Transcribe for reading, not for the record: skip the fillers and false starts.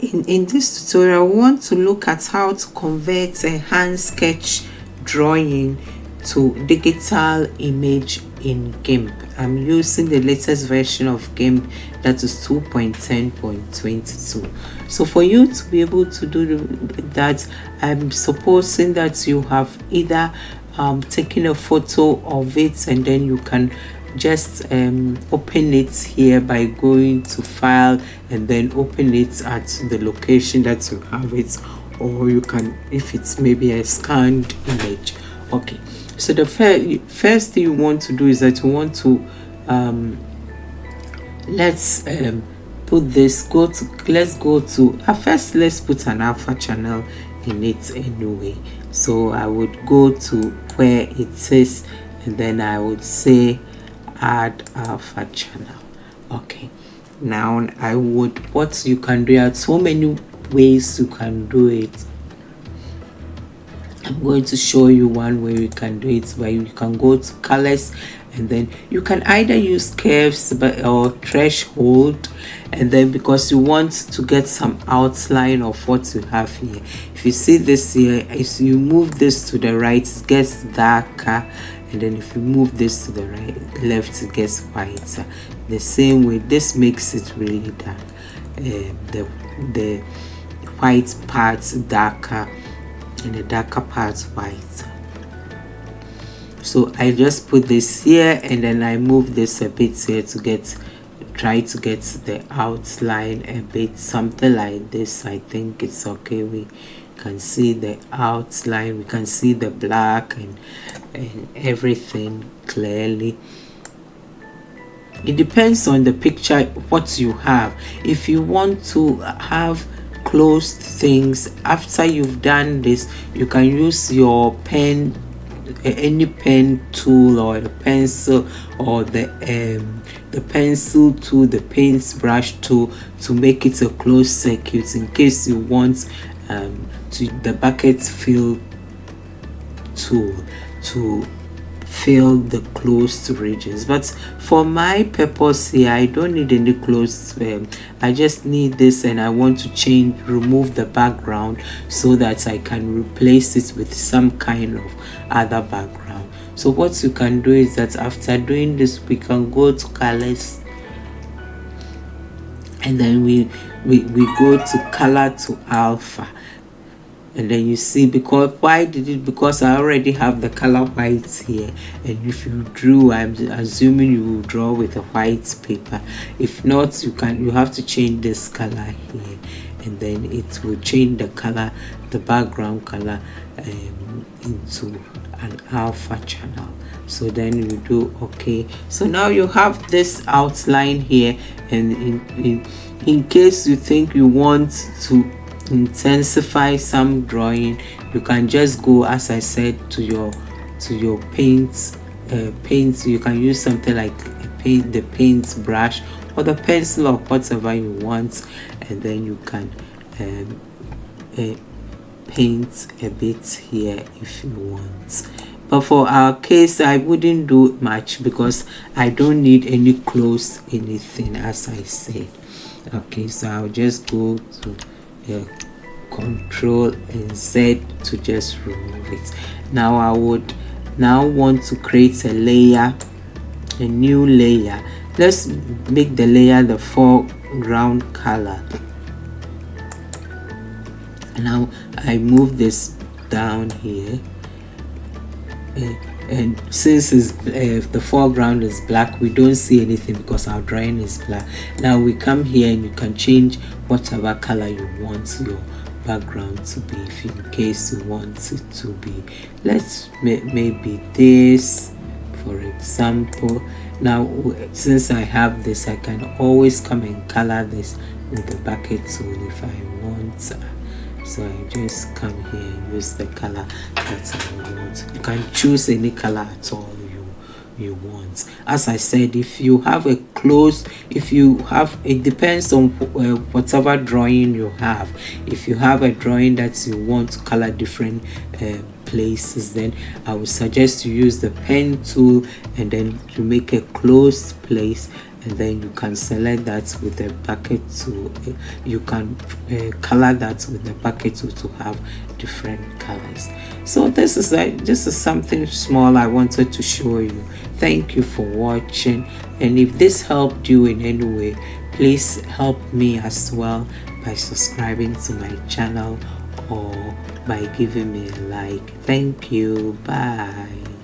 In this tutorial, we want to look at how to convert a hand sketch drawing to digital image in Gimp. I'm using the latest version of Gimp, that is 2.10.22. so for you to be able to do that, I'm supposing that you have either taken a photo of it, and then you can just open it here by going to file and then open it at the location that you have it, or you can, if it's maybe a scanned image. Okay, so the first thing you want to do is that you want to let's put this, let's go to first let's put an alpha channel in it anyway. So I would go to where it says, and then I would say add alpha channel. Okay, now I would, what you can do, there are so many ways you can do it. I'm going to show you one way you can do it, where you can go to colors, and then you can either use curves or threshold, and then because you want to get some outline of what you have here. If you see this here, if you move this to the right, it gets darker, and then if you move this to the left, it gets whiter. The same way, this makes it really dark, the white parts darker and the darker parts white. So I just put this here, and then I move this a bit here to try to get the outline a bit, something like this. I think it's okay. We can see the outline, we can see the black and everything clearly. It depends on the picture what you have. If you want to have closed things, after you've done this, you can use your pen, any pen tool or the pencil, or the pencil tool, the paintbrush tool, to make it a closed circuit in case you want the bucket fill tool to fill the closed regions. But for my purpose here, I don't need any closed, I just need this, and I want to remove the background so that I can replace it with some kind of other background. So what you can do is that after doing this, we can go to colors, and then we go to color to alpha. And then you see, because because I already have the color white here, and if you drew, I'm assuming you will draw with a white paper. If not, you have to change this color here, and then it will change the color, the background color, into an alpha channel. So then you do okay. So now you have this outline here, and in case you think you want to intensify some drawing, you can just go, as I said, to your paints. You can use something like the paint brush or the pencil or whatever you want, and then you can paint a bit here if you want. But for our case, I wouldn't do much because I don't need any close anything, as I said. Okay, so I'll just go to Control and Z to just remove it. Now I would want to create a layer, a new layer. Let's make the layer the foreground color. Now I move this down here, and since the foreground is black, we don't see anything because our drawing is black. Now we come here, and you can change whatever color you want your background to be, if in case you want it to be, let's maybe this, for example. Now since I have this, I can always come and color this with the bucket tool if I want. So I just come here and use the color that I want. You can choose any color at all you want. As I said, if you have it depends on whatever drawing you have. If you have a drawing that you want to color different places, then I would suggest you use the pen tool, and then to make a closed place, and then you can select that with the bucket tool. You can color that with the bucket tool to have different colors. So this is something small I wanted to show you. Thank you for watching, and if this helped you in any way, please help me as well by subscribing to my channel or by giving me a like. Thank you. Bye.